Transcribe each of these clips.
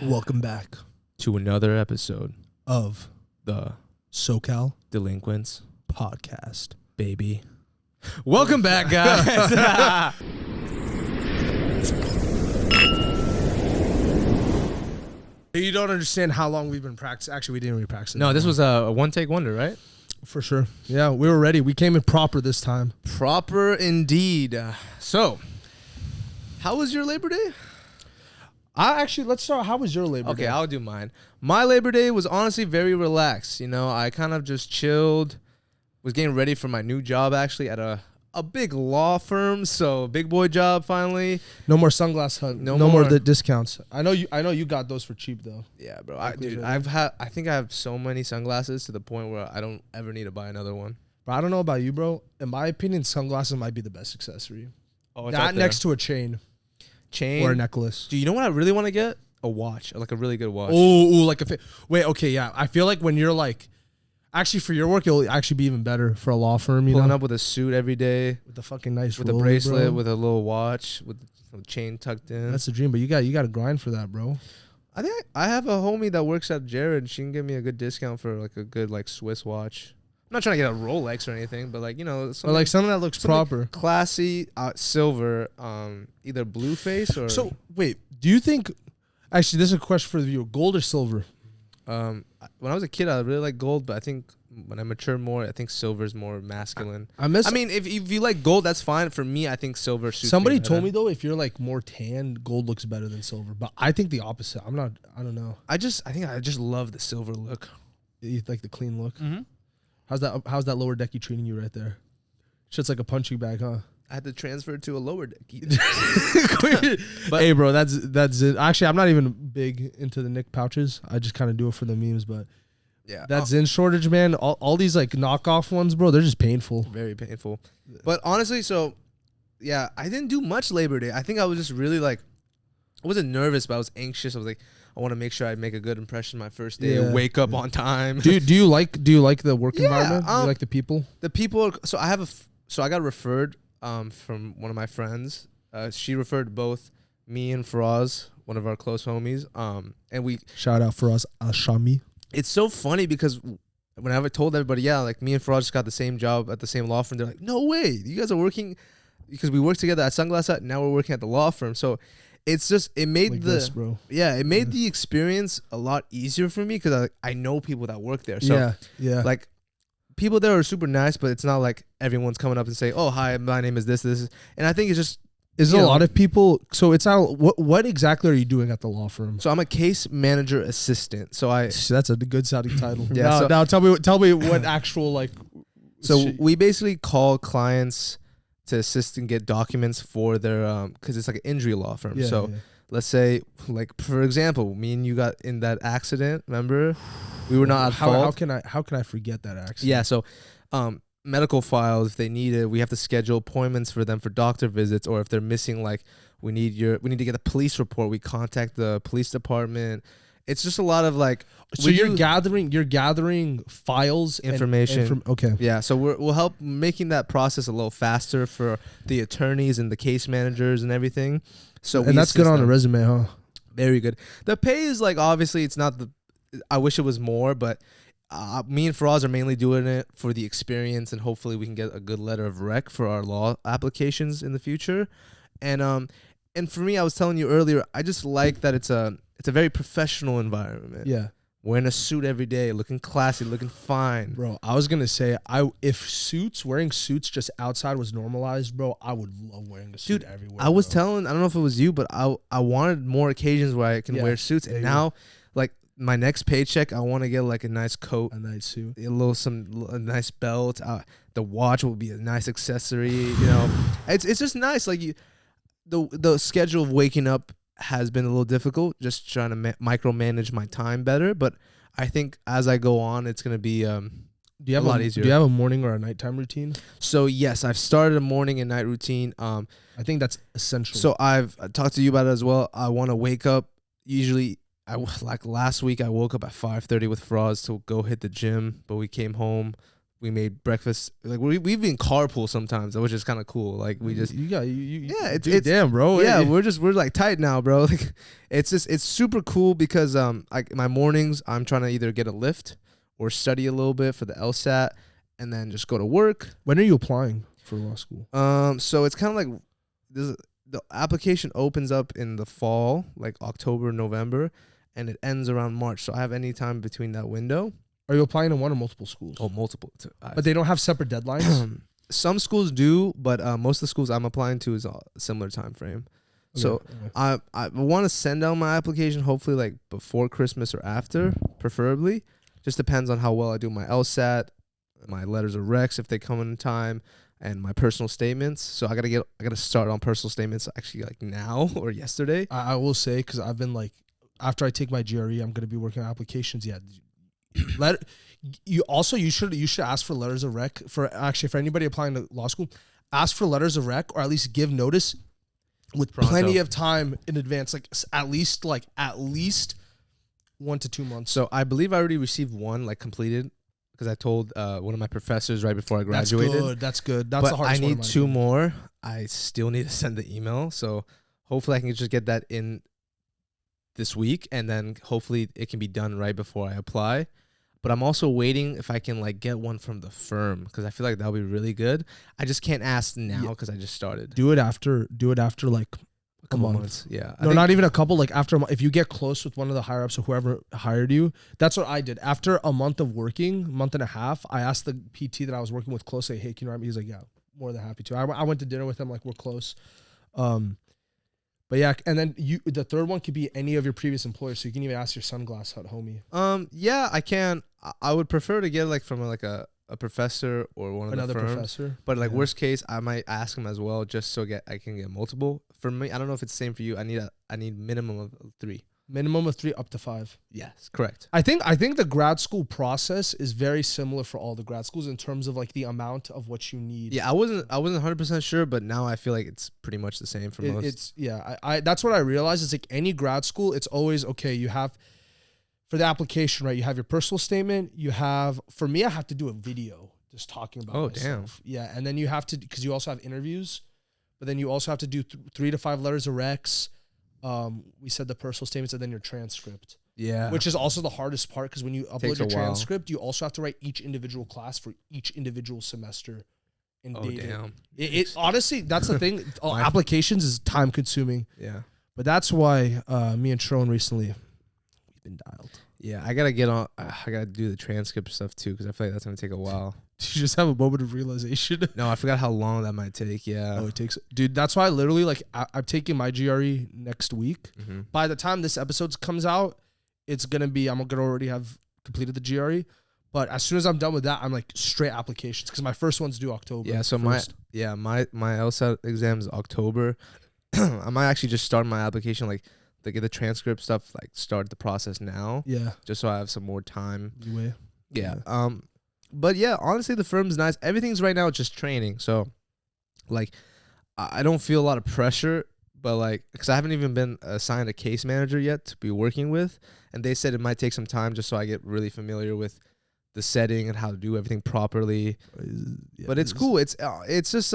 Welcome back to another episode of the SoCal Delinquents Podcast. baby. Welcome back, guys. You don't understand how long we've been practicing. Actually, we didn't really practice. No, this was a one-take wonder, right? For sure. Yeah, we were ready. We came in proper this time. Proper indeed. So, how was your Labor Day? Let's start. How was your Labor Day? Okay, I'll do mine. My Labor Day was honestly very relaxed. You know, I kind of just chilled, was getting ready for my new job actually at a big law firm, so big boy job finally. No more sunglass hunt. No more the discounts. I know you got those for cheap though. Yeah, bro. I think I have so many sunglasses to the point where I don't ever need to buy another one. But I don't know about you, bro. In my opinion, sunglasses might be the best accessory. Oh, it's not next to a chain or a necklace. Do you know what I really want to get? A watch, like a really good watch. Oh, like wait, okay, yeah. I feel like when you're like, actually for your work, it'll actually be even better for a law firm. You Pulling know, up with a suit every day, with the fucking nice, with a bracelet, with a little watch, with the chain tucked in. That's the dream. But you got to grind for that, bro. I think I have a homie that works at Jared. She can give me a good discount for like a good like Swiss watch. I'm not trying to get a Rolex or anything, but like, you know, something that looks proper, classy, silver, either blue face or. So wait, do you think? Actually, this is a question for the viewer: gold or silver? When I was a kid, I really liked gold, but I think when I mature more, I think silver is more masculine. I mean, if you like gold, that's fine. For me, I think silver suits Somebody told me though, if you're like more tan, gold looks better than silver. But I think the opposite. I don't know. I think I just love the silver look. You like the clean look? Mm-hmm. How's that lower decky treating you right there? Shit's like a punching bag, huh? I had to transfer to a lower deck. But hey, bro, that's it. Actually, I'm not even big into the Nick pouches. I just kind of do it for the memes. But yeah, that Zyns shortage, man. All these like knockoff ones, bro, they're just painful. Very painful. But honestly, so yeah, I didn't do much Labor Day. I think I was just really like, I wasn't nervous, but I was anxious. I was like, I want to make sure I make a good impression my first day. Yeah, wake up on time. Do you like the work environment? Do you like the people? The people. So I got referred from one of my friends. She referred both me and Faraz, one of our close homies. And we shout out Faraz Ashami. It's so funny because whenever I told everybody, yeah, like me and Faraz just got the same job at the same law firm, they're like, no way, you guys are working, because we worked together at Sunglass Hut. Now we're working at the law firm. So it's just, it made like the experience a lot easier for me because I know people that work there. So yeah, like people there are super nice, but it's not like everyone's coming up and saying, oh, hi, my name is this. And I think it's just, is a lot of people. So it's not, what exactly are you doing at the law firm? So I'm a case manager assistant. So that's a good sounding title. Yeah. Now tell me what actual like. So we basically call clients to assist and get documents for their because it's like an injury law firm. Let's say, like, for example, me and you got in that accident. Remember, we were not at fault. How can I forget that accident? Yeah. So, medical files, if they need it, we have to schedule appointments for them for doctor visits, or if they're missing, like, we need to get a police report. We contact the police department. It's just a lot of like. So you're gathering files, information. Okay. Yeah. So we'll help making that process a little faster for the attorneys and the case managers and everything. So that's good on a resume, huh? Very good. The pay is like, obviously it's not I wish it was more, but me and Faraz are mainly doing it for the experience, and hopefully we can get a good letter of rec for our law applications in the future. And for me, I was telling you earlier, I just like that it's a very professional environment. Yeah. Wearing a suit every day, looking classy, looking fine. Bro, I was going to say, if wearing suits just outside was normalized, bro, I would love wearing a suit everywhere. I was telling, I don't know if it was you, but I wanted more occasions where I can wear suits. And now, like, my next paycheck, I want to get like a nice coat, a nice suit, a nice belt. The watch will be a nice accessory. You know, it's just nice. Like the schedule of waking up has been a little difficult. Just trying to micromanage my time better. But I think as I go on, it's gonna be a lot easier. Do you have a morning or a nighttime routine? So yes, I've started a morning and night routine. I think that's essential. So I've talked to you about it as well. I want to wake up usually. Like last week, I woke up at 5:30 with Faraz to go hit the gym, but we came home, we made breakfast. Like we've been carpool sometimes, which is kind of cool. Like we just it's damn, bro. Yeah, we're like tight now, bro. Like it's super cool because like my mornings I'm trying to either get a lift or study a little bit for the LSAT and then just go to work. When are you applying for law school? So it's kind of like the application opens up in the fall, like October, November, and it ends around March. So I have any time between that window. Are you applying to one or multiple schools? Oh, multiple. But they don't have separate deadlines? Some schools do, but most of the schools I'm applying to is a similar time frame. Okay. So I want to send out my application hopefully like before Christmas or after, preferably. Just depends on how well I do my LSAT, my letters of recs if they come in time, and my personal statements. So I gotta start on personal statements actually like now or yesterday. I will say, because I've been like, after I take my GRE, I'm gonna be working on applications. Yeah. You should ask for letters of rec for anybody applying to law school. Ask for letters of rec, or at least give notice with plenty of time in advance, like at least 1 to 2 months. So I believe I already received one like completed because I told one of my professors right before I graduated. That's good. That's the hardest one. I need 2 more. I still need to send the email, so hopefully I can just get that in this week, and then hopefully it can be done right before I apply. But I'm also waiting if I can like get one from the firm because I feel like that'll be really good. I just can't ask now because I just started. Do it after like a couple months. Yeah. No, not even a couple. Like after a month, if you get close with one of the higher ups or whoever hired you, that's what I did. After a month of working, month and a half, I asked the PT that I was working with closely, hey, can you write me? He's like, yeah, more than happy to. I went to dinner with him, like we're close. But yeah, and then the third one could be any of your previous employers, so you can even ask your Sunglass Hut homie. Yeah, I can. I would prefer to get like from like a professor or another firms. Professor. But like worst case, I might ask him as well, just so I can get multiple. For me, I don't know if it's the same for you. I need minimum of 3. Minimum of 3 up to 5. Yes, correct. I think the grad school process is very similar for all the grad schools in terms of like the amount of what you need. Yeah, I wasn't 100% sure, but now I feel like it's pretty much the same for most. I that's what I realized. It's like any grad school, it's always okay. You have for the application, right? You have your personal statement. You have, for me, I have to do a video just talking about myself. Damn. Yeah, and then you have to, because you also have interviews, but then you also have to do 3 to 5 letters of recs. We said the personal statements and then your transcript. Yeah. Which is also the hardest part because when you upload your transcript, you also have to write each individual class for each individual semester. And damn. It honestly, that's the thing. Applications is time consuming. Yeah. But that's why me and Sherwin recently, we've been dialed. Yeah, I gotta get on. I gotta do the transcript stuff too because I feel like that's gonna take a while. Did you just have a moment of realization? No, I forgot how long that might take. Yeah. Oh, it takes, dude. That's why I literally like I'm taking my GRE next week. Mm-hmm. By the time this episode comes out, I'm gonna already have completed the GRE. But as soon as I'm done with that, I'm like straight applications because my first one's due October. Yeah. So 1st. my LSAT exam is October. I might actually just start my application like to get the transcript stuff, like start the process now. Yeah. Just so I have some more time. Anyway. Yeah. But yeah, honestly, the firm's nice. Everything's right now just training. So, like, I don't feel a lot of pressure, but like, because I haven't even been assigned a case manager yet to be working with, and they said it might take some time just so I get really familiar with the setting and how to do everything properly. Yeah, but it's cool. It's just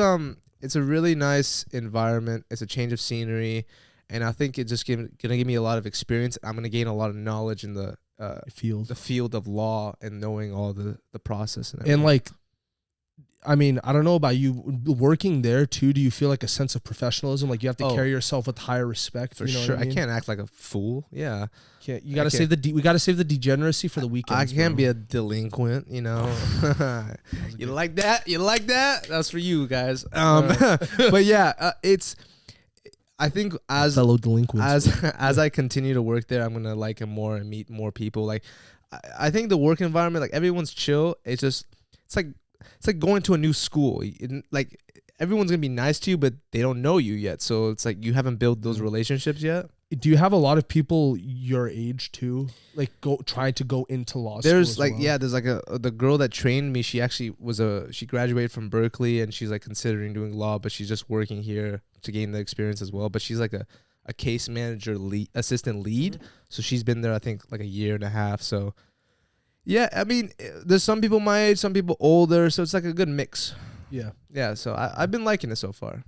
it's a really nice environment. It's a change of scenery, and I think it's just gonna give me a lot of experience. I'm gonna gain a lot of knowledge in the field of law and knowing all the process and everything. And like, I mean, I don't know about you working there too. Do you feel like a sense of professionalism? Like you have to carry yourself with higher respect. For sure. I can't act like a fool. Yeah. You got to save we got to save the degeneracy for the weekend. I can't be a delinquent, you know. You like that? You like that? That's for you guys. But yeah, I think as fellow delinquents, as I continue to work there, I'm gonna like it more and meet more people. Like, I think the work environment, like everyone's chill. It's like going to a new school. Like everyone's gonna be nice to you, but they don't know you yet. So it's like you haven't built those relationships yet. Do you have a lot of people your age too, like trying to go into law school? There's like there's like the girl that trained me. She actually she graduated from Berkeley and she's like considering doing law, but she's just working here to gain the experience as well. But she's like a case manager assistant lead, so she's been there I think like a year and a half. So Yeah, I mean, there's some people my age, some people older, so it's like a good mix. Yeah. Yeah, so I've been liking it so far.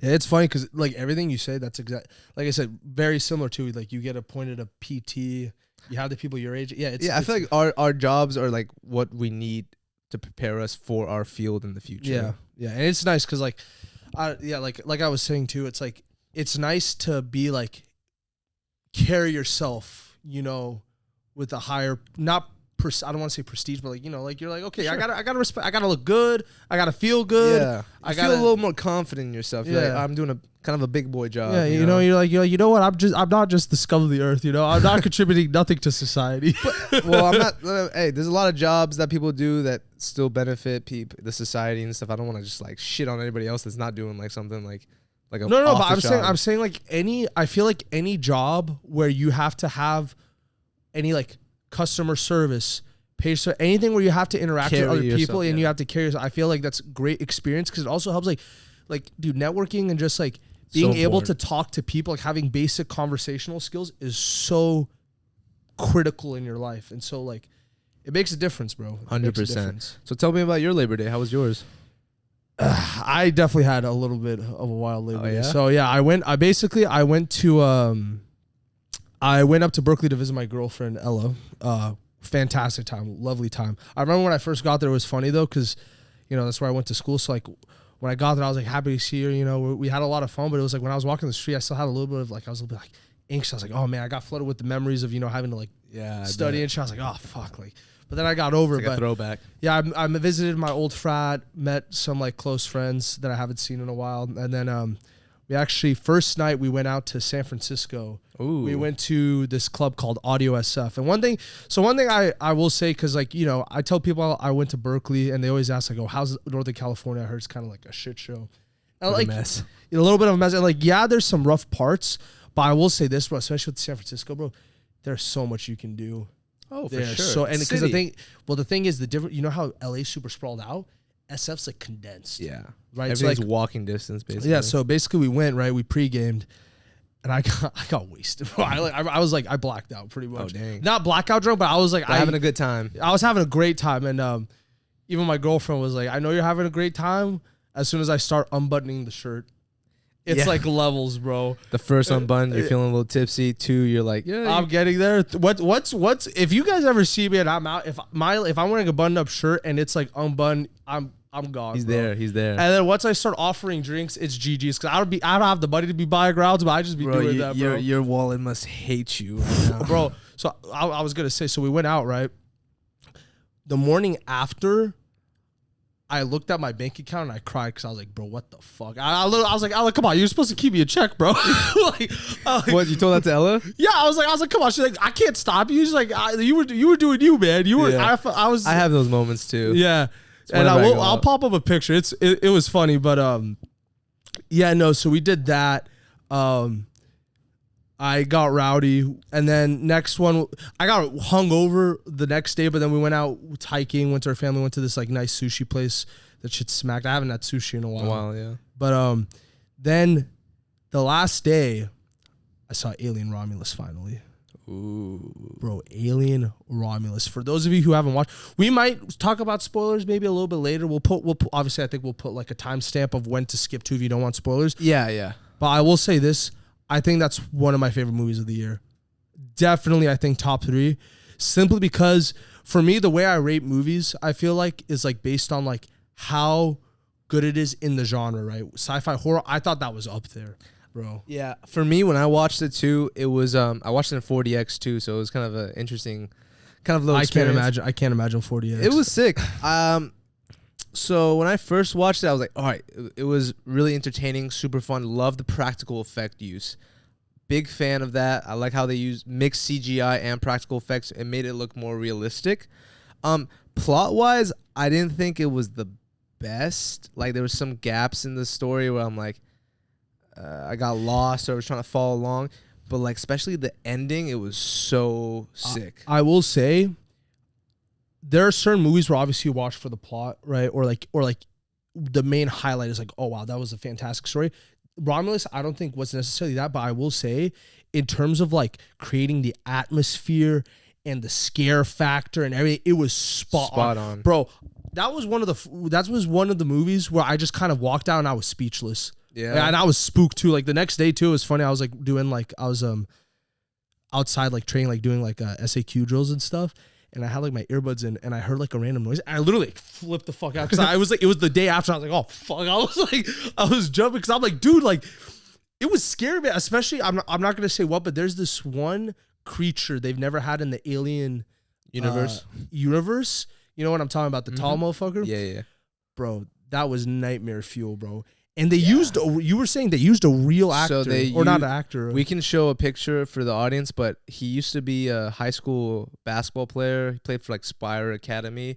Yeah, it's funny because like everything you say, that's exact. Like I said, very similar to like you get appointed a PT, you have the people your age. Yeah, I feel like our jobs are like what we need to prepare us for our field in the future. Yeah, and it's nice because like, like I was saying too, it's like it's nice to be like carry yourself, with a higher I don't want to say prestige, but like like you're like okay, sure. I gotta respect, I gotta look good, I gotta feel good. Yeah, I feel a little more confident in yourself. You're like, I'm doing a kind of a big boy job. Yeah, you're like you know what, I'm not just the scum of the earth. I'm not contributing nothing to society. Well, I'm not. Hey, there's a lot of jobs that people do that still benefit the society and stuff. I don't want to just like shit on anybody else that's not doing like something like a no. But I'm saying like I feel like any job where you have to have any like customer service, anything where you have to interact with other people and you have to carry yourself. I feel like that's great experience because it also helps like dude, networking and just like being able to talk to people, like having basic conversational skills is so critical in your life. And so like it makes a difference, bro. 100%. So tell me about your Labor Day. How was yours? I definitely had a little bit of a wild Labor Day. Yeah? So yeah, I went up to Berkeley to visit my girlfriend, Ella. Fantastic time. Lovely time. I remember when I first got there, it was funny, though, because, that's where I went to school. So, like, when I got there, I was, like, happy to see her. We had a lot of fun. But it was, like, when I was walking the street, I still had a little bit of, like, I was a little bit, like, anxious. I was like, oh, man, I got flooded with the memories of, having to, like, study and shit. I was like, oh, fuck. Like, but then I got over it. Like a throwback. Yeah, I visited my old frat, met some, like, close friends that I haven't seen in a while. And then, we actually, first night, we went out to San Francisco. Ooh. We went to this club called Audio SF. And one thing I will say, because, like, I tell people I went to Berkeley, and they always ask, like, oh, how's Northern California? I heard it's kind of like a shit show. And like, a mess. A little bit of a mess. And, like, yeah, there's some rough parts, but I will say this, bro, especially with San Francisco, bro, there's so much you can do. Oh, for there. sure. So, and because the thing is, the different, how LA's super sprawled out? SF's like condensed. Yeah. Right. Everything's so like, walking distance, basically. Yeah. So basically we went, right. We pre-gamed and I got wasted. I was like, I blacked out pretty much. Oh, dang. Not blackout drunk, but I was like, having a good time. I was having a great time. And even my girlfriend was like, I know you're having a great time. As soon as I start unbuttoning the shirt, it's like levels, bro. The first unbutton, you're feeling a little tipsy. 2, you're like, yeah, I'm getting there. What's if you guys ever see me and I'm out, if I'm wearing a button up shirt and it's like unbuttoned, I'm gone. He's bro. there. He's there. And then once I start offering drinks, it's GG's because I don't have the money to be buying rounds, but I just be doing that, bro. Your wallet must hate you right now. Bro. So I was gonna say, so we went out, right? The morning after, I looked at my bank account and I cried because I was like, bro, what the fuck? I was like, come on, you're supposed to keep me a check, bro. What, you told that to Ella? Yeah, I was like, come on. She's like, I can't stop you. She's like, you were doing you, man. You were. Yeah. I have those moments too. Yeah. And I'll pop up a picture. It was funny, but yeah, no. So we did that. I got rowdy, and then next one, I got hungover the next day. But then we went out hiking. Went to our family. Went to this like nice sushi place. That shit smacked. I haven't had sushi in a while. Yeah. But then the last day, I saw Alien Romulus finally. Ooh. Bro, Alien Romulus. For those of you who haven't watched, we might talk about spoilers maybe a little bit later. We'll put obviously I think we'll put like a timestamp of when to skip to if you don't want spoilers. Yeah. But I will say this, I think that's one of my favorite movies of the year. Definitely I think top 3. Simply because for me the way I rate movies, I feel like is like based on like how good it is in the genre, right? Sci-fi horror, I thought that was up there. Bro. Yeah, for me when I watched it too, it was I watched it in 4DX too, so it was kind of an interesting kind of little experience. I can't imagine 4DX. It was sick. So when I first watched it, I was like, all right, it was really entertaining, super fun. Love the practical effect use. Big fan of that. I like how they use mixed CGI and practical effects. It made it look more realistic. Plot wise, I didn't think it was the best. Like there was some gaps in the story where I'm like, I got lost or I was trying to follow along, but like especially the ending, it was so sick. I will say there are certain movies where obviously you watch for the plot, right? Or like the main highlight is like, oh wow, that was a fantastic story. Romulus, I don't think was necessarily that, but I will say in terms of like creating the atmosphere and the scare factor and everything. It was spot on, bro. That was one of the movies where I just kind of walked out and I was speechless. Yeah, and I was spooked too. Like the next day too, it was funny. I was like outside like training, like doing like SAQ drills and stuff. And I had like my earbuds in, and I heard like a random noise. And I literally like, flipped the fuck out because I was like, it was the day after. I was like, oh fuck! I was jumping because I'm like, dude, like, it was scary, man. Especially, I'm not gonna say what, but there's this one creature they've never had in the Alien universe. You know what I'm talking about? The tall motherfucker. Yeah, bro, that was nightmare fuel, bro. And they used, you were saying they used a real actor, not an actor. We can show a picture for the audience, but he used to be a high school basketball player. He played for like Spire Academy.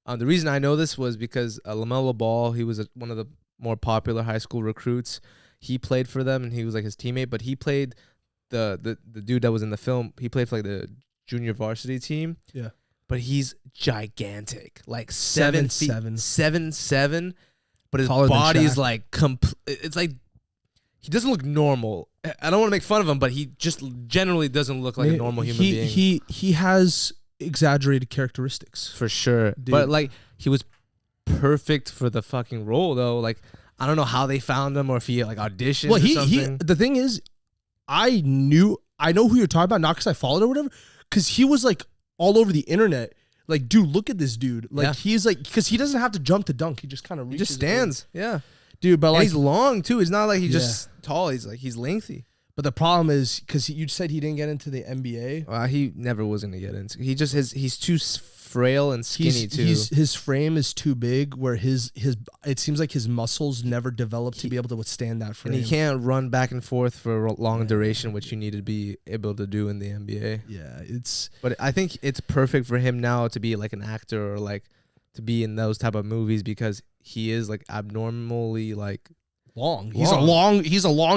The reason I know this was because LaMelo Ball, he was one of the more popular high school recruits. He played for them, and he was like his teammate. But he played the dude that was in the film. He played for like the junior varsity team. Yeah, but he's gigantic, like 7'7". But his body's like it's like he doesn't look normal. I don't want to make fun of him, but he just generally doesn't look like a normal human being. He has exaggerated characteristics for sure. Dude. But like he was perfect for the fucking role though. Like I don't know how they found him or if he like auditioned or something. The thing is, I know who you're talking about, not because I followed or whatever, because he was like all over the internet. Like, dude, look at this dude. Like, he's like, because he doesn't have to jump to dunk. He just kind of reaches. He just stands. Yeah. Dude, but like. He's long, too. He's not like he's just tall. He's lengthy. But the problem is, because you said he didn't get into the NBA. He never was going to get into. He's too frail and skinny, too. His frame is too big, where it seems like his muscles never developed to be able to withstand that frame. And he can't run back and forth for a long duration, which you need to be able to do in the NBA. Yeah, But I think it's perfect for him now to be like an actor or like to be in those type of movies because he is like abnormally like long. He's a long.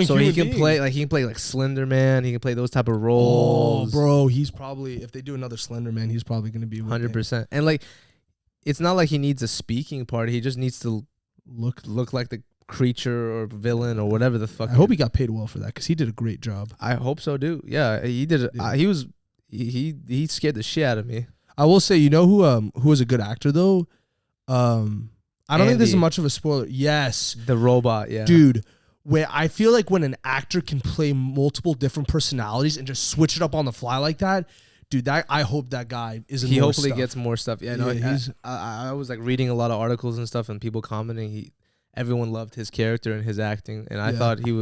So he can play like Slender Man. He can play those type of roles. Oh, bro, he's probably, if they do another Slender Man, he's probably gonna be 100%. And like, it's not like he needs a speaking part. He just needs to look like the creature or villain or whatever the fuck. I hope he got paid well for that because he did a great job. I hope so, dude. Yeah, he did. He scared the shit out of me. I will say, you know who was a good actor though. I don't think this is much of a spoiler. Yes. The robot, yeah. Dude, where I feel like when an actor can play multiple different personalities and just switch it up on the fly like that, dude, I hope that guy is in more hopefully stuff. Gets more stuff. Yeah, no, I was like reading a lot of articles and stuff and people commenting. Everyone loved his character and his acting, and I thought he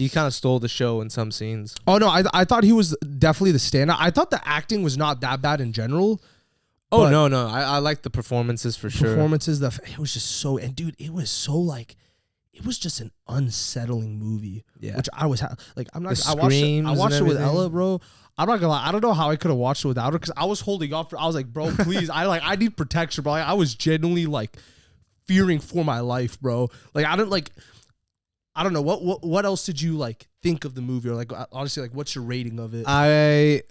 kind of stole the show in some scenes. Oh, no, I thought he was definitely the standout. I thought the acting was not that bad in general. Oh, no. I like the performances for sure. It was just so, and dude, it was so like, it was just an unsettling movie. Yeah. Which I was like, I'm not, I watched it with Ella, bro. I'm not gonna lie, I don't know how I could have watched it without her because I was holding off. I was like, bro, please, I need protection, bro. Like, I was genuinely like fearing for my life, bro. Like, I don't know what else did you like think of the movie, or like honestly, like what's your rating of it? I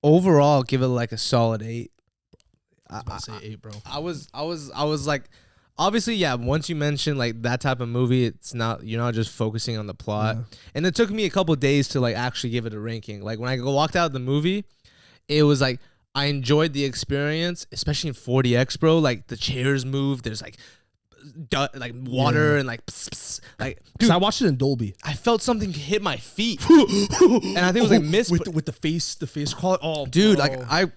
overall give it like a solid 8. I was about to say 8, bro. I was like, obviously, yeah. Once you mention like that type of movie, you're not just focusing on the plot. Yeah. And it took me a couple days to like actually give it a ranking. Like when I walked out of the movie, it was like I enjoyed the experience, especially in 40X, bro. Like the chairs move. There's like water and like pss, pss, like. Dude, I watched it in Dolby. I felt something hit my feet, and I think it was like mist with the face quality. Oh, dude, bro. like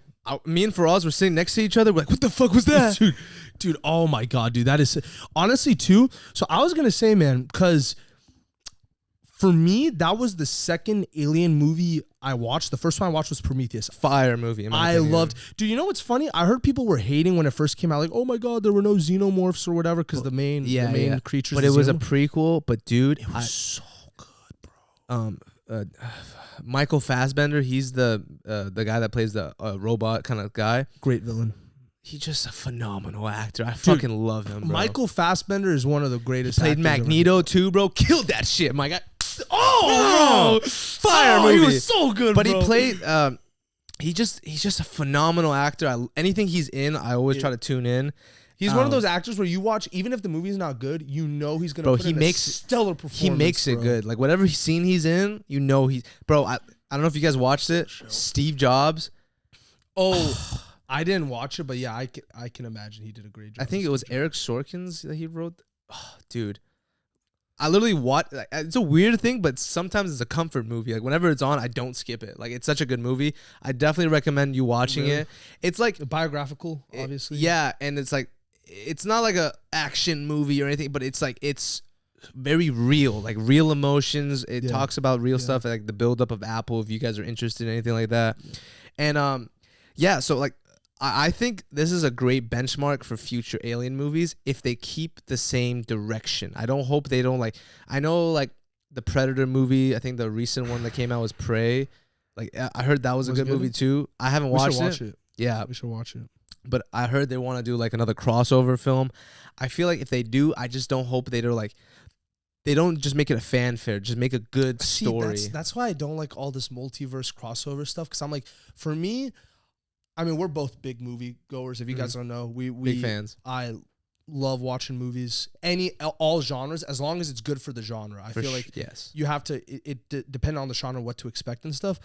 me and Faraz were sitting next to each other. We're like, what the fuck was that? Dude, oh my God, dude. That is, honestly, too. So I was going to say, man, because for me, that was the second Alien movie I watched. The first one I watched was Prometheus. Fire movie. I loved. Dude, you know what's funny? I heard people were hating when it first came out. Like, oh my God, there were no xenomorphs or whatever because the main creatures. But it was a prequel. But dude, it was so good, bro. Michael Fassbender, he's the guy that plays the robot kind of guy. Great villain. He's just a phenomenal actor. I fucking love him, bro. Michael Fassbender is one of the greatest. He played Magneto too, bro. Killed that shit, my guy. Oh, bro. Fire movie. He was so good, but bro. He played. He's just a phenomenal actor. Anything he's in, I always try to tune in. He's one of those actors where you watch, even if the movie's not good, you know he's gonna put in a stellar performance. He makes it good. Like whatever scene he's in, you know he's. Bro, I don't know if you guys watched it. Steve Jobs. Oh, I didn't watch it, but yeah, I can imagine he did a great job. I think it was Eric Sorkin's that he wrote. Oh, dude, I literally watch. Like, it's a weird thing, but sometimes it's a comfort movie. Like whenever it's on, I don't skip it. Like it's such a good movie. I definitely recommend you watching it. It's like biographical, obviously. Yeah, and it's like it's not like a action movie or anything, but it's like it's very real, like real emotions. It talks about real stuff, like the buildup of Apple. If you guys are interested in anything like that, and yeah, so like. I think this is a great benchmark for future Alien movies if they keep the same direction. I don't hope they don't like. I know like the Predator movie. I think the recent one that came out was Prey. Like I heard that was a good movie too. I haven't watched it. Yeah, we should watch it. But I heard they want to do like another crossover film. I feel like if they do, I just don't hope they don't just make it a fanfare. Just make a good story. That's why I don't like all this multiverse crossover stuff. Because I'm like, for me. I mean, we're both big movie goers. If you guys don't know, we big fans. I love watching movies, all genres, as long as it's good for the genre. I feel like you have to. It depend on the genre what to expect and stuff.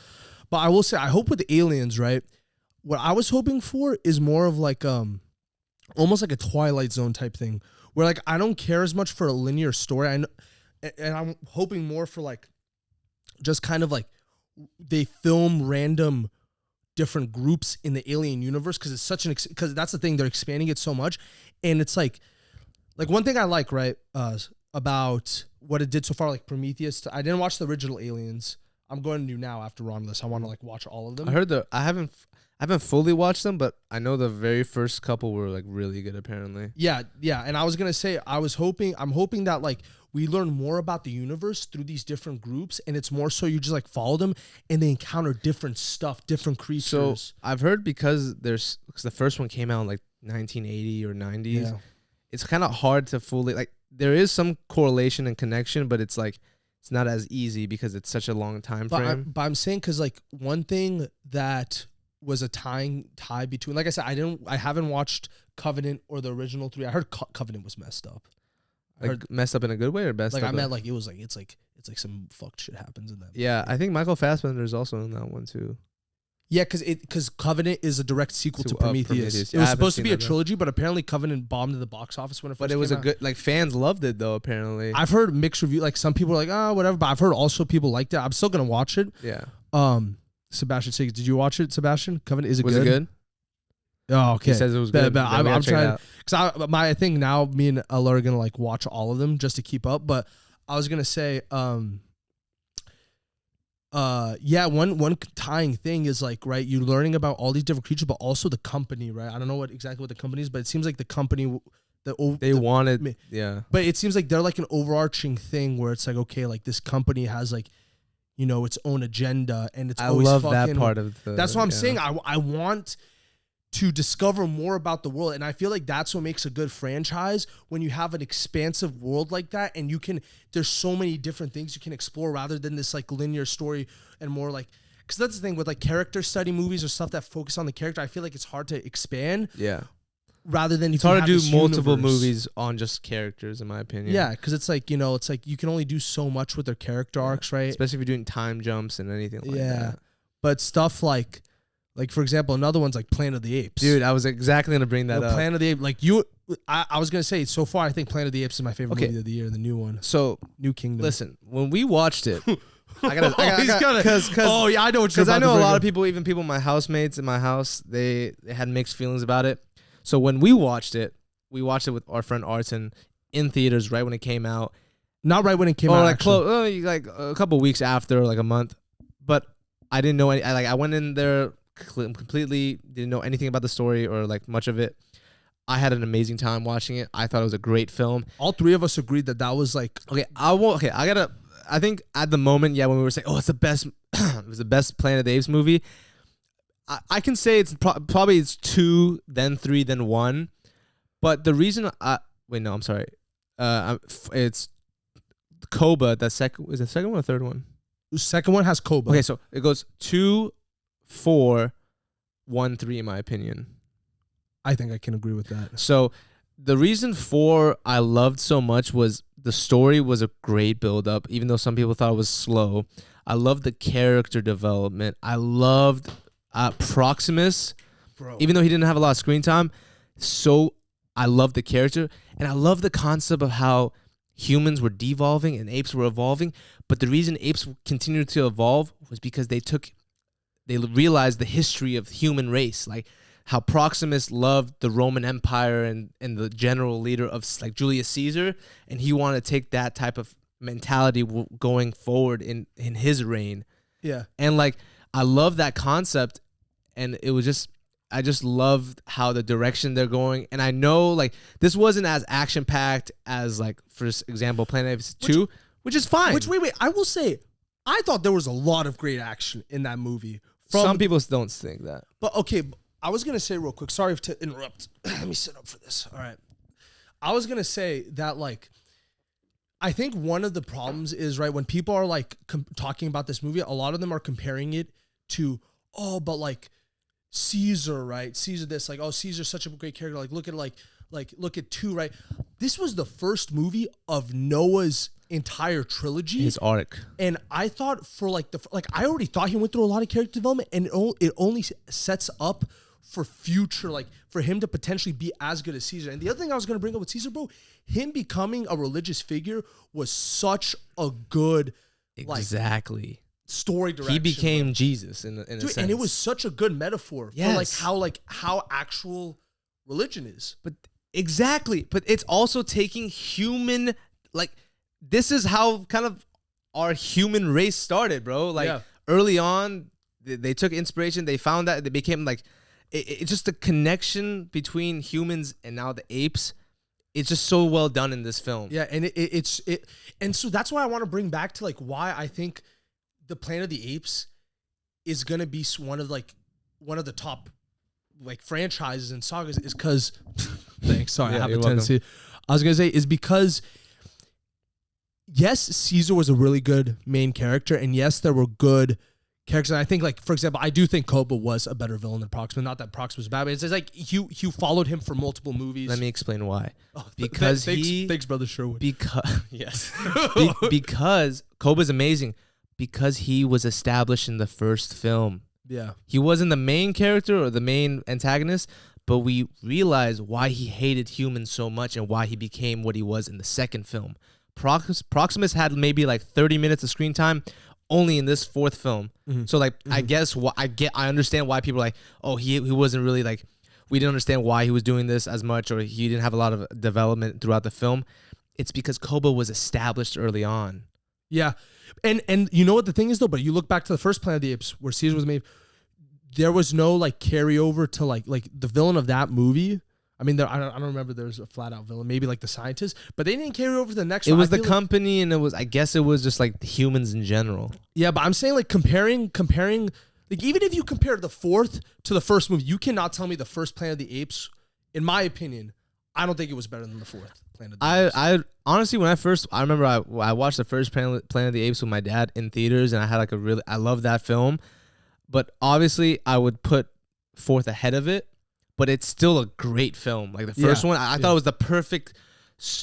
But I will say, I hope with Aliens, right? What I was hoping for is more of like almost like a Twilight Zone type thing, where like I don't care as much for a linear story. and I'm hoping more for like just kind of like they film random different groups in the Alien universe, because it's such because that's the thing, they're expanding it so much. And it's like one thing I like, right, about what it did so far, like Prometheus. I didn't watch the original Aliens. I'm going to do now after Romulus. I want to like watch all of them. I heard I haven't fully watched them, but I know the very first couple were like really good apparently. Yeah. And I was gonna say I'm hoping that like we learn more about the universe through these different groups, and it's more so you just like follow them and they encounter different stuff, different creatures. So I've heard because the first one came out in like 1980 or 90s. Yeah. It's kind of hard to fully like. There is some correlation and connection, but it's like it's not as easy because it's such a long time frame. But I'm saying because like one thing that was a tie between, like I said, I haven't watched Covenant or the original three. I heard Covenant was messed up. Like messed up in a good way or best? Like I meant like it's like some fucked shit happens in that. Yeah, I think Michael Fassbender is also in that one too. Yeah, because Covenant is a direct sequel to Prometheus. It was supposed to be a trilogy, but apparently Covenant bombed at the box office when it first came out. But it was a good, like fans loved it though. Apparently, I've heard mixed reviews. Like some people are like, oh, whatever. But I've heard also people liked it. I'm still gonna watch it. Yeah. Sebastian, did you watch it, Sebastian? Covenant, was it good? Oh, okay. He says it was good. I'm trying because I think now me and Ella are gonna like watch all of them just to keep up. But I was gonna say, one tying thing is like, right, you're learning about all these different creatures, but also the company, right? I don't know exactly what the company is, but it seems like the company wanted, yeah. But it seems like they're like an overarching thing where it's like, okay, like this company has like, you know, its own agenda, and it's always love that part of the. That's what I'm saying. I want to discover more about the world, and I feel like that's what makes a good franchise, when you have an expansive world like that, and there's so many different things you can explore rather than this like linear story, and more like, because that's the thing with like character study movies or stuff that focus on the character. I feel like it's hard to expand. Yeah. Rather than it's hard to do multiple movies on just characters, in my opinion. Yeah, because it's like, you know, it's like you can only do so much with their character arcs, right? Especially if you're doing time jumps and anything like that. Yeah, but stuff like for example, another one's like Planet of the Apes. Dude, I was exactly gonna bring that up. Planet of the Apes, like I was gonna say, so far I think Planet of the Apes is my favorite movie of the year, the new one. So New Kingdom. Listen, when we watched it, I know what because I know a lot of people, even people, my housemates in my house, they had mixed feelings about it. So when we watched it with our friend Arton in theaters right when it came out. Not right when it came out. Like a couple weeks after, like a month. But I didn't know I went in there completely didn't know anything about the story or like much of it. I had an amazing time watching it. I thought it was a great film. All three of us agreed that was like I think at the moment, when we were saying, it's the best it was the best Planet of the Apes movie, I can say it's probably it's 2, then 3, then 1. But the reason it's Koba. Is the second one or third one? The second one has Koba. Okay, so it goes 2, 4, 1, 3 in my opinion. I think I can agree with that. So the reason 4 I loved so much was the story was a great build up, even though some people thought it was slow. I loved the character development. I loved Proximus, Bro. even though he didn't have a lot of screen time, so I love the character, and I love the concept of how humans were devolving and apes were evolving. But the reason apes continued to evolve was because they realized the history of the human race, like how Proximus loved the Roman Empire and the general leader of like Julius Caesar, and he wanted to take that type of mentality going forward in his reign. Yeah. And like I love that concept, and it was just I just loved how the direction they're going. And I know like this wasn't as action packed as like for example Planet Apes 2, which is fine. Wait, I will say I thought there was a lot of great action in that movie. Some people don't think that. But okay, I was going to say real quick, sorry to interrupt. Let me sit up for this. All right. I was going to say that like I think one of the problems is, right, when people are like talking about this movie, a lot of them are comparing it to, oh, but like Caesar, right? Caesar this, like, oh, Caesar's such a great character. Like, look at 2, right? This was the first movie of Noah's entire trilogy. His arc. And I thought for like I already thought he went through a lot of character development, and it only sets up for future, like for him to potentially be as good as Caesar. And the other thing I was going to bring up with Caesar, bro, him becoming a religious figure was such a good, exactly, story direction. He became Jesus in a sense. And it was such a good metaphor for like how actual religion is. But exactly, but it's also taking human, like this is how kind of our human race started, bro. Like early on, they took inspiration. They found that they became like, it's just the connection between humans and now the apes. It's just so well done in this film. Yeah, and and so that's why I want to bring back to like why I think the Planet of the Apes is gonna be one of the top like franchises and sagas is because thanks. Sorry, I have a tendency. Welcome. I was gonna say is because yes, Caesar was a really good main character, and yes, there were good characters. And I think, like, for example, I do think Koba was a better villain than Proxima. Not that Proxima was bad, but it's just like you followed him for multiple movies. Let me explain why. Oh, because thanks, brother Sherwin. Because yes, because Koba's amazing. Because he was established in the first film. Yeah, he wasn't the main character or the main antagonist, but we realized why he hated humans so much and why he became what he was in the second film. Proximus had maybe like 30 minutes of screen time only in this fourth film. Mm-hmm. So like I guess I understand why people are like, oh, he wasn't really like, we didn't understand why he was doing this as much, or he didn't have a lot of development throughout the film. It's because Koba was established early on. Yeah. And you know what the thing is though, but you look back to the first Planet of the Apes where Caesar was made, there was no like carryover to like the villain of that movie. I mean, I don't remember there's a flat out villain, maybe like the scientist, but they didn't carry over to the next one. It was the company, and I guess it was just like the humans in general. Yeah, but I'm saying like comparing, like even if you compare the fourth to the first movie, you cannot tell me the first Planet of the Apes, in my opinion, I don't think it was better than the fourth Planet of the Apes. I honestly, I remember I watched the first Planet of the Apes with my dad in theaters, and I had like I love that film, but obviously I would put fourth ahead of it. But it's still a great film. Like the first one, I thought it was the perfect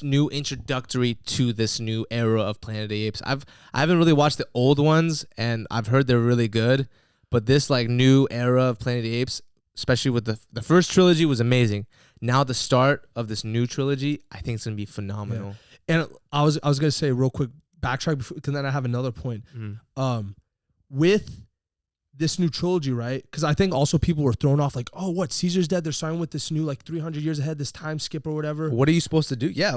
new introductory to this new era of Planet of the Apes. I haven't really watched the old ones, and I've heard they're really good. But this like new era of Planet of the Apes, especially with the first trilogy, was amazing. Now the start of this new trilogy, I think it's gonna be phenomenal. Yeah. And I was gonna say real quick, backtrack because then I have another point. Mm-hmm. With this new trilogy, right? Because I think also people were thrown off like, oh, what? Caesar's dead. They're starting with this new like 300 years ahead, this time skip or whatever. What are you supposed to do? Yeah,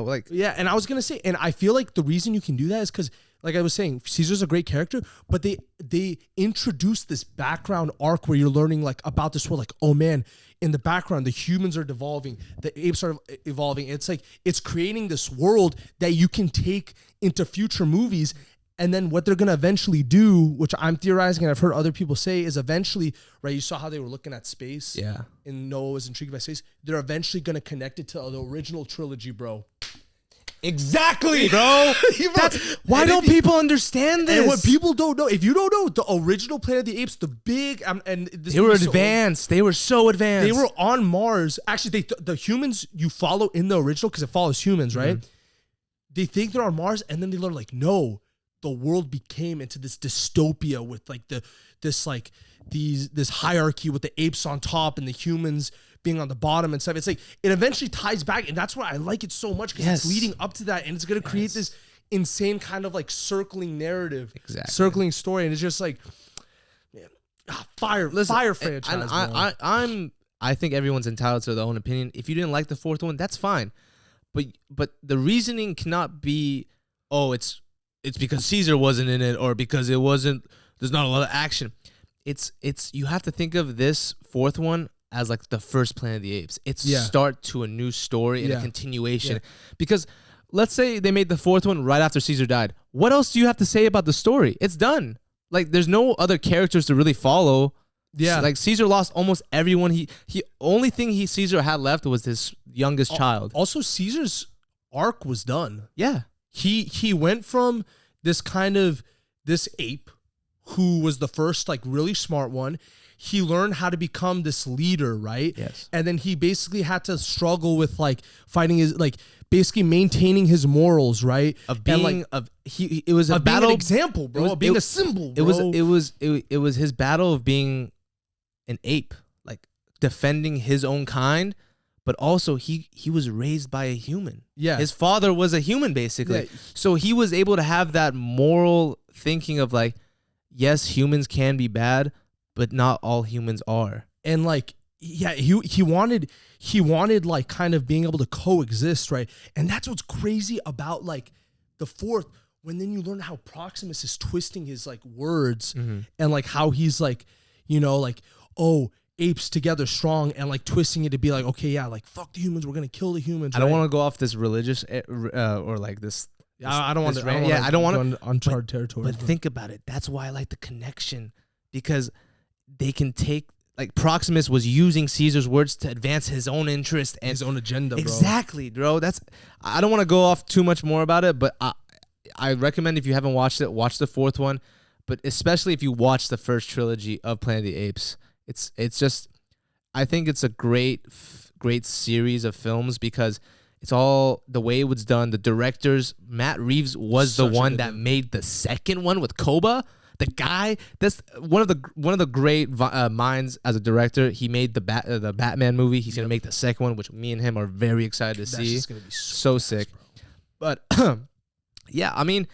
and I was gonna say, and I feel like the reason you can do that is because, like I was saying, Caesar's a great character, but they introduced this background arc where you're learning like about this world. Like, oh man, in the background, the humans are devolving, the apes are evolving. It's like it's creating this world that you can take into future movies. And then what they're going to eventually do, which I'm theorizing and I've heard other people say, is eventually, right, you saw how they were looking at space. Yeah. And Noah was intrigued by space. They're eventually going to connect it to the original trilogy, bro. Exactly, bro. Why don't people understand this? And what people don't know, if you don't know, the original Planet of the Apes, the big, they were advanced. They were so advanced. They were on Mars. Actually, the humans you follow in the original, because it follows humans, right? Mm-hmm. They think they're on Mars, and then they learn like, no, the world became into this dystopia with like this hierarchy with the apes on top and the humans being on the bottom and stuff. It's like it eventually ties back, and that's why I like it so much, because it's leading up to that, and it's gonna create this insane kind of like circling narrative, circling story, and it's just like fire franchise. I think everyone's entitled to their own opinion. If you didn't like the fourth one, that's fine, but the reasoning cannot be, oh, it's because Caesar wasn't in it, or because there's not a lot of action. It's you have to think of this fourth one as like the first Planet of the Apes. It's start to a new story and a continuation. Because let's say they made the fourth one right after Caesar died. What else do you have to say about the story? It's done. Like, there's no other characters to really follow. Yeah. So, like, Caesar lost almost everyone. Only thing Caesar had left was his youngest child. Also, Caesar's arc was done. Yeah. He went from this ape who was the first like really smart one. He learned how to become this leader, right? Yes. And then he basically had to struggle with like fighting his, like basically maintaining his morals, right? Of being it was a battle, being an example, bro. Being a symbol, bro. It was his battle of being an ape, like defending his own kind, but also he was raised by a human. Yeah. His father was a human, basically. Yeah. So he was able to have that moral thinking of like, yes, humans can be bad, but not all humans are. And like, yeah, he wanted like kind of being able to coexist, right? And that's what's crazy about like the fourth, when then you learn how Proximus is twisting his like words, and like how he's like, like, oh, apes together strong, and like twisting it to be like, okay, yeah, like fuck the humans, we're gonna kill the humans. I don't want to go off this religious or like this. I don't want to. I don't want to uncharted territory. But think about it. That's why I like the connection, because they can take, like, Proximus was using Caesar's words to advance his own interest and his own agenda, bro. Exactly, bro. I don't want to go off too much more about it, but I recommend, if you haven't watched it, watch the fourth one. But especially if you watch the first trilogy of Planet of the Apes, it's just, I think it's a great series of films, because it's all the way it was done. The directors, Matt Reeves was the one that made the second one with Koba. The guy, that's one of the great minds as a director. He made the Batman movie. He's gonna make the second one, which me and him are very excited to see. That's gonna be so sick. Bro. But yeah, I mean,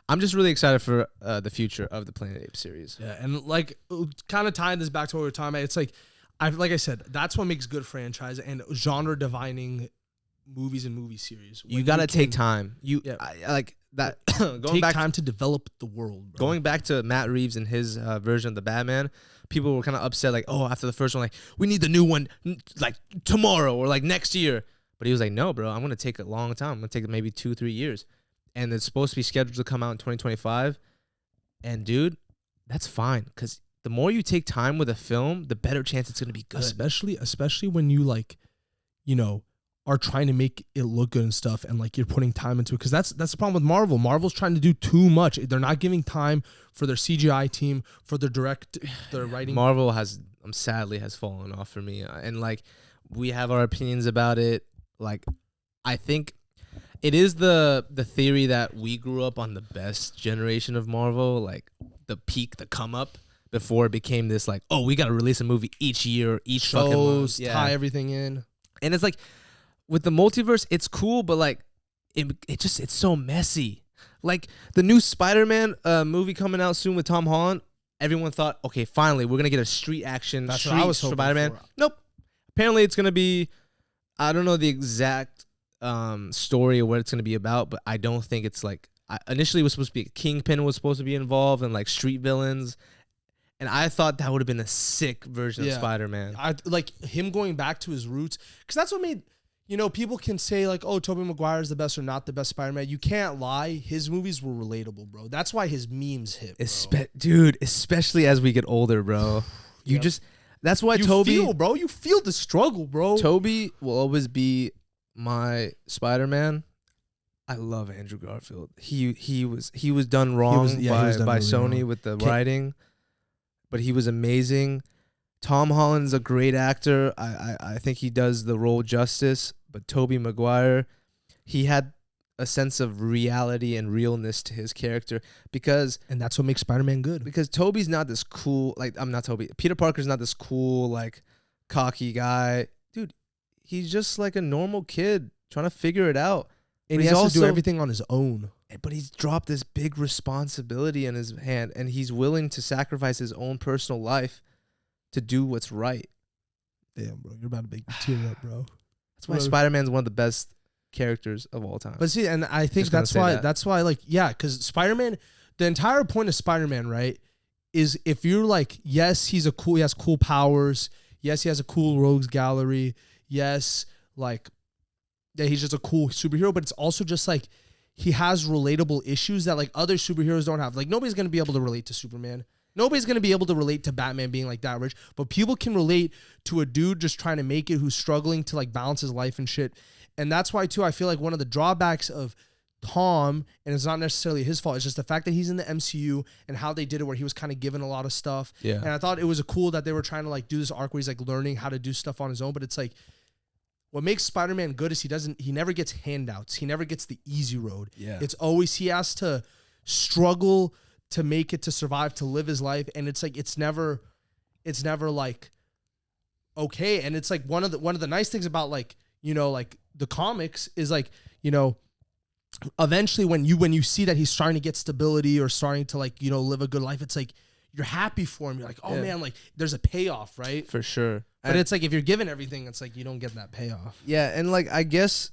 I'm just really excited for the future of the Planet of the Apes series. Yeah, and like kind of tying this back to what we were talking about, it's like I said, that's what makes good franchise and genre defining movies and movie series. You gotta take time. I like that. Take time to develop the world, bro. Going back to Matt Reeves and his version of the Batman, people were kind of upset, like, oh, after the first one, like, we need the new one like tomorrow or like next year. But he was like, no, bro, I'm gonna take a long time. I'm gonna take maybe 2-3 years, and it's supposed to be scheduled to come out in 2025. And dude, that's fine, because the more you take time with a film, the better chance it's gonna be good. Especially when you like, are trying to make it look good and stuff, and like you're putting time into it, because that's the problem with Marvel. Marvel's trying to do too much. They're not giving time for their CGI team, for their writing. Marvel sadly has fallen off for me, and like we have our opinions about it. Like, I think it is the theory that we grew up on the best generation of Marvel, like the peak, the come up, before it became this like, oh, we got to release a movie each year, each fucking month. Tie everything in, and it's like, with the multiverse, it's cool, but like, it's so messy. Like the new Spider-Man movie coming out soon with Tom Holland, everyone thought, okay, finally we're gonna get a street action. That's what I was hoping Spider-Man. for. Nope. Apparently, it's gonna be, I don't know the exact story or what it's gonna be about, but I don't think it's like, initially it was supposed to be Kingpin was supposed to be involved and like street villains. And I thought that would have been a sick version of Spider-Man. I like him going back to his roots, because that's what made. People can say like, oh, Tobey Maguire is the best or not the best Spider-Man. You can't lie. His movies were relatable, bro. That's why his memes hit, bro. Dude, especially as we get older, bro. That's why you feel the struggle, bro. Tobey will always be my Spider-Man. I love Andrew Garfield. He was done wrong by Sony with the writing, but he was amazing. Tom Holland's a great actor. I think he does the role justice. But Tobey Maguire, he had a sense of reality and realness to his character and that's what makes Spider-Man good. because Toby's not this cool, like, I'm not Toby. Peter Parker's not this cool, like, cocky guy. Dude, he's just like a normal kid trying to figure it out. And he has to do everything on his own. But he's dropped this big responsibility in his hand, and he's willing to sacrifice his own personal life to do what's right. Damn, bro, you're about to make me tear up, bro. That's why Spider-Man's one of the best characters of all time. But see, and I think that's why, like, yeah, because Spider-Man, the entire point of Spider-Man, right, is if you're like, yes, he has cool powers. Yes, he has a cool rogues gallery. Yes, like, yeah, he's just a cool superhero. But it's also just like he has relatable issues that like other superheroes don't have. Like nobody's gonna be able to relate to Superman. Nobody's going to be able to relate to Batman being like that rich, but people can relate to a dude just trying to make it who's struggling to like balance his life and shit. And that's why too, I feel like one of the drawbacks of Tom, and it's not necessarily his fault, it's just the fact that he's in the MCU and how they did it where he was kind of given a lot of stuff. Yeah. And I thought it was cool that they were trying to like do this arc where he's like learning how to do stuff on his own, but it's like, what makes Spider-Man good is he never gets handouts. He never gets the easy road. Yeah. It's always, he has to struggle to make it, to survive, to live his life. And it's like, it's never like, okay. And it's like one of the nice things about like, you know, like the comics is like, you know, eventually when you see that he's starting to get stability or starting to like, you know, live a good life, it's like, you're happy for him. You're like, oh man, like there's a payoff, right? For sure. But it's like, if you're given everything, it's like, you don't get that payoff. Yeah. And like, I guess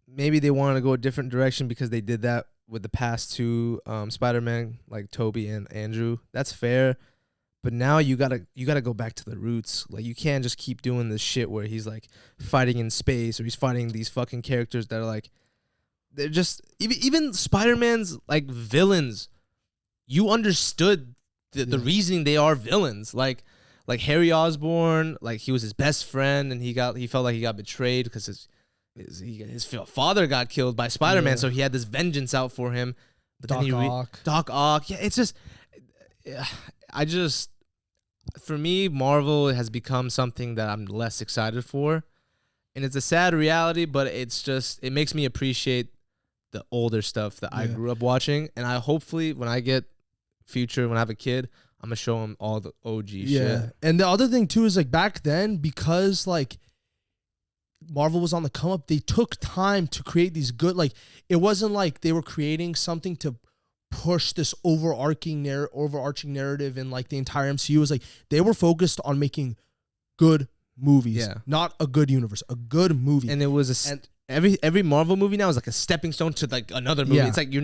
maybe they wanted to go a different direction because they did that with the past two Spider-Man, like Toby and Andrew. That's fair. But now you gotta go back to the roots. Like you can't just keep doing this shit where he's like fighting in space or he's fighting these fucking characters that are like, they're just even Spider-Man's like villains. You understood the reasoning they are villains. Like Harry Osborn, like he was his best friend and he felt like he got betrayed because his father got killed by Spider-Man, so he had this vengeance out for him. But Doc Ock. Yeah, it's just, for me, Marvel has become something that I'm less excited for. And it's a sad reality, but it makes me appreciate the older stuff that I grew up watching. And hopefully when I have a kid, I'm going to show him all the OG shit. And the other thing too is like back then, because like Marvel was on the come up, they took time to create these good, like it wasn't like they were creating something to push this overarching narrative in like the entire MCU. It was like they were focused on making good movies, not a good universe, a good movie. And it was every Marvel movie now is like a stepping stone to like another movie. It's like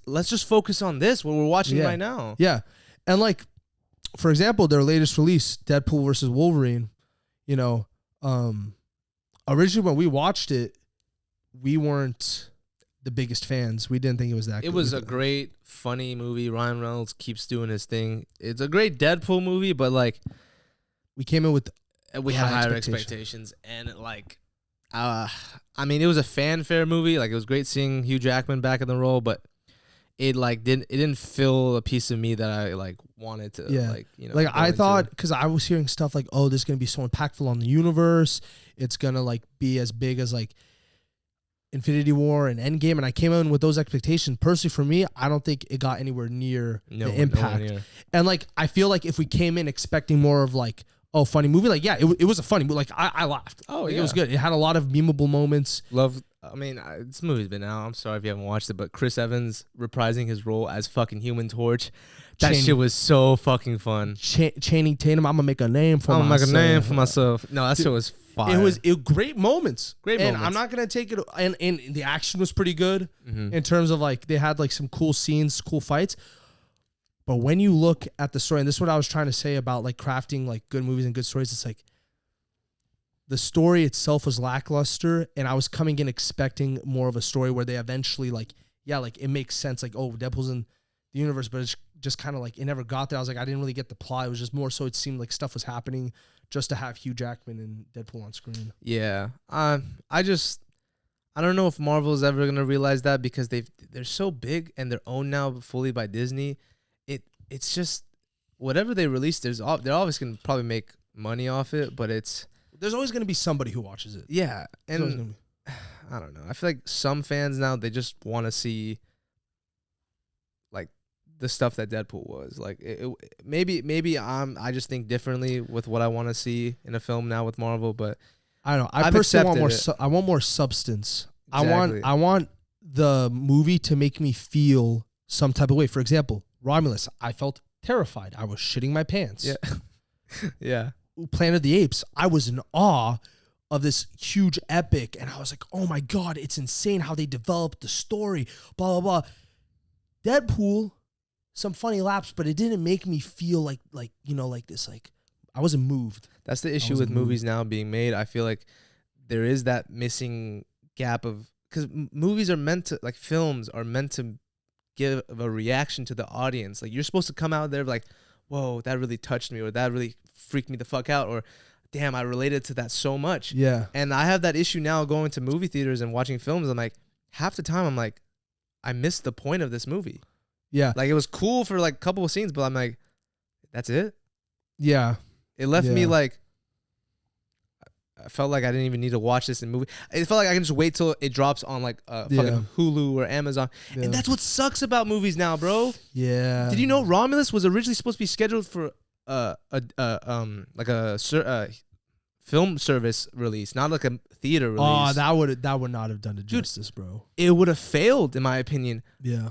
let's just focus on this, what we're watching right now. Yeah. And like, for example, their latest release, Deadpool versus Wolverine, you know, originally when we watched it, we weren't the biggest fans. We didn't think it was that good. It was a great, funny movie. Ryan Reynolds keeps doing his thing. It's a great Deadpool movie, but like we came in with had higher expectations. And like I mean, it was a fanfare movie. Like it was great seeing Hugh Jackman back in the role, but it like didn't fill a piece of me that I like wanted to like, you know. Like I thought, because I was hearing stuff like, oh, this is gonna be so impactful on the universe. It's gonna like be as big as like Infinity War and Endgame, and I came in with those expectations. Personally, for me, I don't think it got anywhere near the impact. And like, I feel like if we came in expecting more of like, oh, funny movie, like it was a funny movie. Like I laughed. Oh, like, it was good. It had a lot of memeable moments. I mean, this movie's been out. I'm sorry if you haven't watched it, but Chris Evans reprising his role as fucking Human Torch. That shit was so fucking fun. Channing Tatum, I'm gonna make a name for myself. No, that shit was fire. It was great moments. And I'm not gonna take it. And the action was pretty good in terms of like they had like some cool scenes, cool fights. But when you look at the story, and this is what I was trying to say about like crafting like good movies and good stories, it's like the story itself was lackluster, and I was coming in expecting more of a story where they eventually like it makes sense. Like, oh, Deadpool's in the universe, but it's just kind of like it never got there. I was like, I didn't really get the plot. It was just more so it seemed like stuff was happening just to have Hugh Jackman and Deadpool on screen. Yeah. I don't know if Marvel is ever going to realize that because they're so big and they're owned now fully by Disney. It's just whatever they release, they're obviously going to probably make money off it, but there's always going to be somebody who watches it. Yeah. And I don't know. I feel like some fans now, they just want to see like the stuff that Deadpool was. Like maybe I just think differently with what I want to see in a film now with Marvel, but I don't know. I I've personally want accepted more. I want more substance. Exactly. I want the movie to make me feel some type of way. For example, Romulus. I felt terrified. I was shitting my pants. Yeah. Yeah. Planet of the Apes. I was in awe of this huge epic, and I was like, oh my god, it's insane how they developed the story. Blah blah blah. Deadpool. Some funny laps, but it didn't make me feel like this. Like I wasn't moved. That's the issue with movies now being made. I feel like there is that missing gap of, because movies are meant to, like films are meant to give a reaction to the audience. Like you're supposed to come out there like, whoa, that really touched me, or that really freaked me the fuck out, or damn, I related to that so much. Yeah. And I have that issue now going to movie theaters and watching films. I'm like, half the time I'm like, I missed the point of this movie. Yeah. Like it was cool for like a couple of scenes, but I'm like, that's it? Yeah. It left me like, I felt like I didn't even need to watch this in movie. It felt like I can just wait till it drops on like fucking Hulu or Amazon. Yeah. And that's what sucks about movies now, bro. Yeah. Did you know Romulus was originally supposed to be scheduled for film service release, not like a theater release? Oh, that would not have done it justice, bro. It would have failed, in my opinion. Yeah.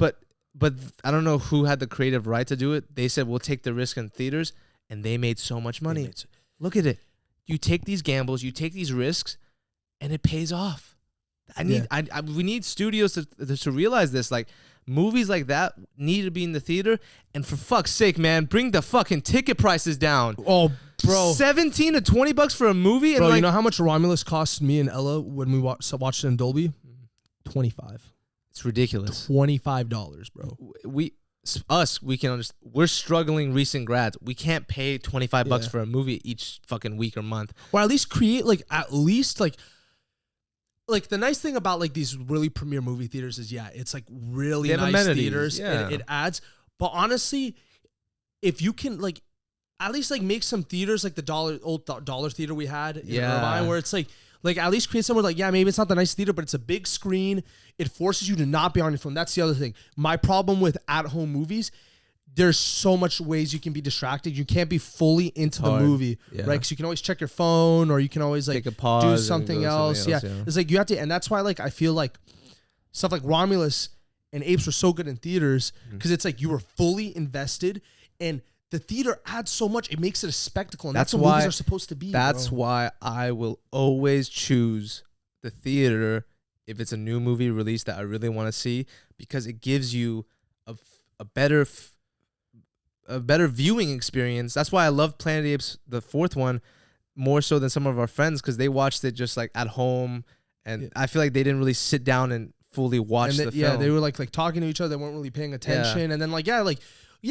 But I don't know who had the creative right to do it. They said, we'll take the risk in theaters, and they made so much money. Look at it. You take these gambles, you take these risks, and it pays off. We need studios to realize this. Like, movies like that need to be in the theater, and for fuck's sake, man, bring the fucking ticket prices down. Oh, bro. $17 to $20 for a movie? Bro, and you know how much Romulus cost me and Ella when we watched it in Dolby? $25. It's ridiculous. $25, bro. We can understand. We're struggling recent grads. We can't pay $25 for a movie each fucking week or month. Or at least create like the nice thing about like these really premier movie theaters is it's like really nice amenities, theaters. Yeah. It adds. But honestly, if you can like at least like make some theaters like the old dollar theater we had in Irvine, where it's like at least create somewhere like, maybe it's not the nice theater, but it's a big screen. It forces you to not be on your phone. That's the other thing. My problem with at-home movies, there's so much ways you can be distracted. You can't be fully into the movie, right? Because you can always check your phone, or you can always like take a pause, do something else. Yeah. It's like you have to, and that's why like I feel like stuff like Romulus and Apes were so good in theaters because it's like you were fully invested, and the theater adds so much. It makes it a spectacle, and that's what movies are supposed to be. That's why I will always choose the theater if it's a new movie release that I really want to see, because it gives you a better viewing experience. That's why I love Planet of the Apes, the fourth one, more so than some of our friends, because they watched it just like at home, and I feel like they didn't really sit down and fully watch the film. Yeah, they were like talking to each other. They weren't really paying attention, and then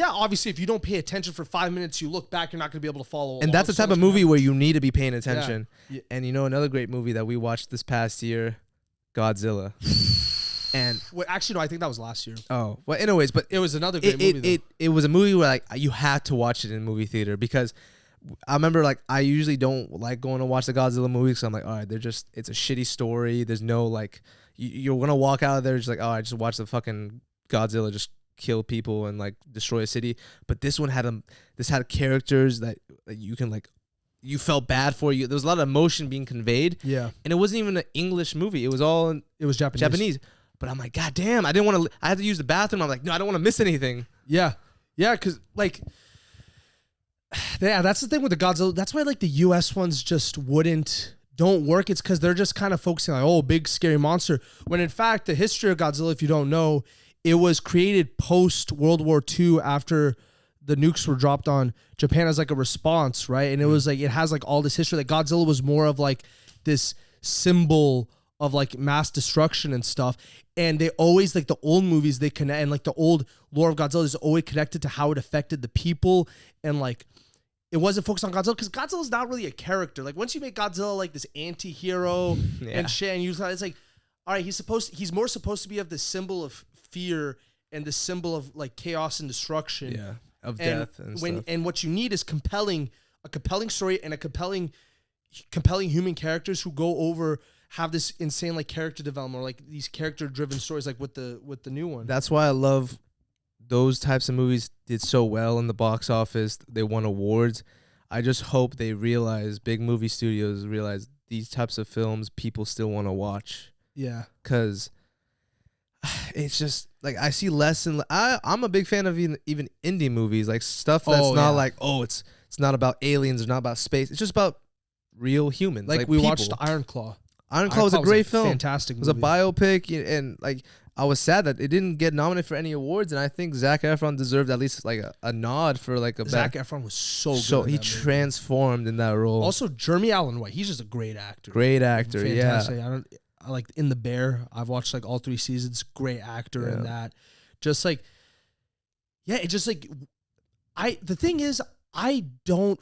obviously, if you don't pay attention for 5 minutes, you look back, you're not going to be able to follow along. And that's the type of movie where you need to be paying attention. Yeah. And another great movie that we watched this past year, Godzilla. And actually, no, I think that was last year. Oh, well, anyways, but it was another great movie. It was a movie where like you had to watch it in movie theater, because I remember like I usually don't like going to watch the Godzilla movies, because I'm like, all right, it's a shitty story. There's no like you're gonna walk out of there just like, oh, I just watched the fucking Godzilla just kill people and like destroy a city. But this one had characters that you can like, you felt bad for. You there was a lot of emotion being conveyed. Yeah, and it wasn't even an English movie. It was Japanese. But I'm like, god damn, I had to use the bathroom. I'm like, no, I don't want to miss anything. Yeah, because like, that's the thing with the Godzilla. That's why like the US ones just don't work. It's because they're just kind of focusing on, oh, big scary monster, when in fact the history of Godzilla, if you don't know, it was created post World War II, after the nukes were dropped on Japan as like a response, right? And it was like, it has like all this history. Like Godzilla was more of like this symbol of like mass destruction and stuff. And they always, like the old movies, they connect, and like the old lore of Godzilla is always connected to how it affected the people. And like, it wasn't focused on Godzilla, because Godzilla's not really a character. Like once you make Godzilla like this anti-hero and shit, and it's like, all right, he's more supposed to be of the symbol of fear and the symbol of like chaos and destruction. Yeah. Of death and stuff. And what you need is a compelling story and a compelling human characters who go over have this insane like character development or like these character driven stories like with the new one. That's why I love those types of movies. Did so well in the box office. They won awards. I just hope they realize, big movie studios realize these types of films people still want to watch. Yeah. Because it's just like I see less and I'm a big fan of even indie movies, like stuff that's not like, oh, it's not about aliens, it's not about space. It's just about real humans. Like we people. watched Iron Claw. Iron Claw was a great film. Fantastic movie. It was a biopic, and like I was sad that it didn't get nominated for any awards, and I think Zac Efron deserved at least like a nod for like a Zac Efron was so good. So he transformed in that role. Also, Jeremy Allen White, he's just a great actor. Great actor, fantastic. yeah. I like In the Bear. I've watched like all 3 seasons. Great actor in that. Just like, yeah, it just like the thing is,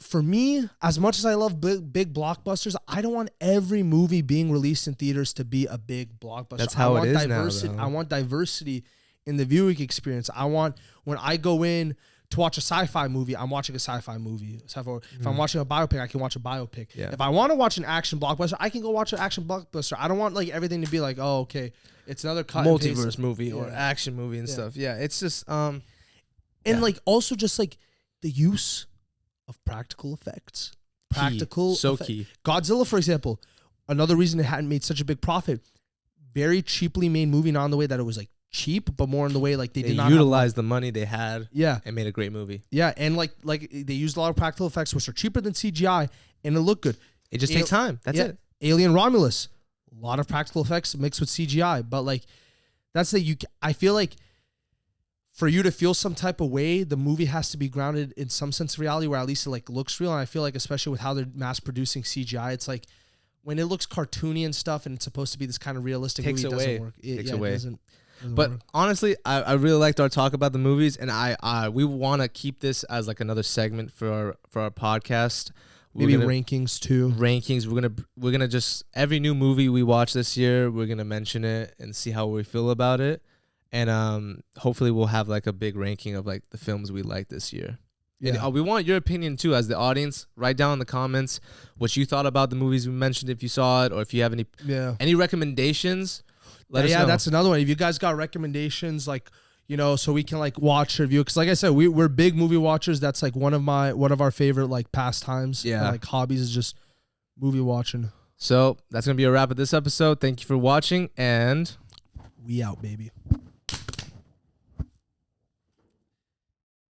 for me, as much as I love big blockbusters, I don't want every movie being released in theaters to be a big blockbuster. That's how it is now, though. I want diversity in the viewing experience. I want, when I go in to watch a sci-fi movie, I'm watching a sci-fi movie. If I'm watching a biopic, I can watch a biopic. Yeah. If I want to watch an action blockbuster, I can go watch an action blockbuster. I don't want like everything to be like, oh, okay, it's another cut multiverse movie or action movie and stuff. Yeah, it's just and like also just like the use of practical effects. Key. Godzilla, for example, another reason it hadn't made such a big profit. Very cheaply made movie, not in the way that it was like cheap, but more in the way like they did not utilize the money they had. Yeah, and made a great movie. Yeah, and like they used a lot of practical effects, which are cheaper than CGI, and it looked good. It just takes time. That's it. Alien Romulus, a lot of practical effects mixed with CGI, but like that's I feel like for you to feel some type of way, the movie has to be grounded in some sense of reality where at least it like looks real. And I feel like especially with how they're mass producing CGI, it's like when it looks cartoony and stuff and it's supposed to be this kind of realistic movie, it doesn't work. It doesn't but work. honestly, I really liked our talk about the movies, and we want to keep this as like another segment for our podcast. Maybe rankings too. Rankings. We're gonna just every new movie we watch this year, we're gonna mention it and see how we feel about it. And hopefully we'll have like a big ranking of like the films we like this year. Yeah. And we want your opinion too as the audience. Write down in the comments what you thought about the movies we mentioned if you saw it, or if you have any recommendations. Let us know. That's another one. If you guys got recommendations, like, you know, so we can like watch, review. Because like I said, we're big movie watchers. That's like one of our favorite like pastimes. Yeah. Like hobbies is just movie watching. So that's gonna be a wrap of this episode. Thank you for watching, and we out, baby.